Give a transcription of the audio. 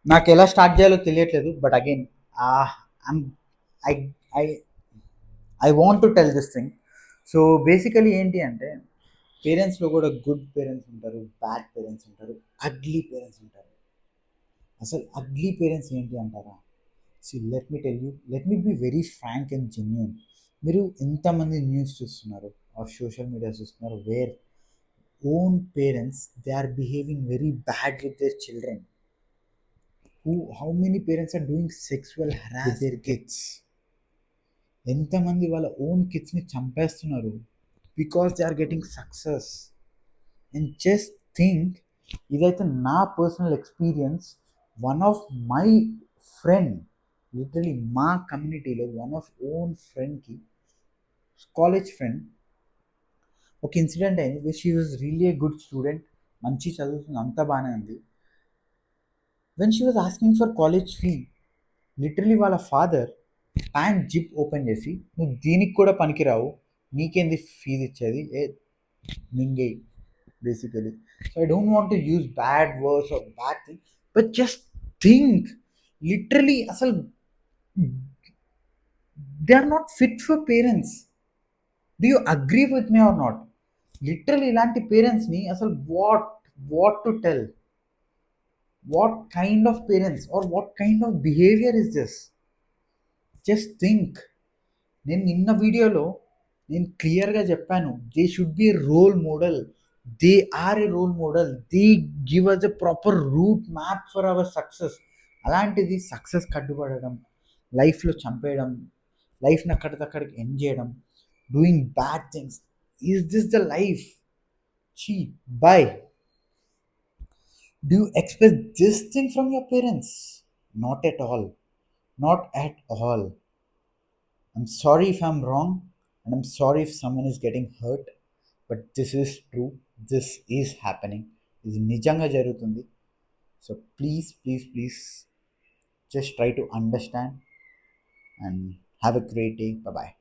నాకు ఎలా స్టార్ట్ చేయాలో తెలియట్లేదు. But again I'm I I I want to tell this thing. So basically ఏంటి అంటే, పేరెంట్స్లో కూడా గుడ్ పేరెంట్స్ ఉంటారు, బ్యాడ్ పేరెంట్స్ ఉంటారు, అగ్లీ పేరెంట్స్ ఉంటారు. అసలు అగ్లీ పేరెంట్స్ ఏంటి అంటారా? See let me tell you, let me be very frank and genuine. మీరు ఎంతమంది న్యూస్ చూస్తున్నారు ఆర్ సోషల్ మీడియా చూస్తున్నారు where own parents they are behaving very bad with their children. How many parents are doing sexual harass their kids? ఎంతమంది వాళ్ళ own కిడ్స్ని చంపేస్తున్నారు because they are getting success. And just think, ఇదైతే నా personal experience. One of my friend, literally మా కమ్యూనిటీలో one of own ఫ్రెండ్కి, college friend, ఒక ఇన్సిడెంట్ అయింది which she was really a good student, మంచి చదువుతుంది, అంతా బాగానే ఉంది. When she was asking for college fee, literally వాళ్ళ ఫాదర్ ప్యాంట్ జిప్ ఓపెన్ చేసి, నువ్వు దీనికి కూడా పనికిరావు, నీకేంది ఫీజు ఇచ్చేది, ఏ మింగే basically. So I don't want to use bad words or bad thing, but just think, literally అసలు they are not fit for parents. Do you agree with me or not? Literally ఇలాంటి పేరెంట్స్ని అసలు what to tell? What kind of parents are what kind of behaviour is this? Just think. నేను నిన్న వీడియోలో నేను క్లియర్గా చెప్పాను, they should be a role model. They are a role model. They give us a proper route map for our success. అలాంటిది success కట్టుబడడం, లైఫ్లో చంపేయడం, లైఫ్ని అక్కడికక్కడికి ఎండ్ చేయడం, doing bad things. Is this the life? చీ, bye. Do you expect this thing from your parents? Not at all. Not at all. I'm sorry if I'm wrong, and I'm sorry if someone is getting hurt, but this is true. This is happening. ఇది నిజంగా జరుగుతుంది. So please please please just try to understand and have a great day. Bye bye.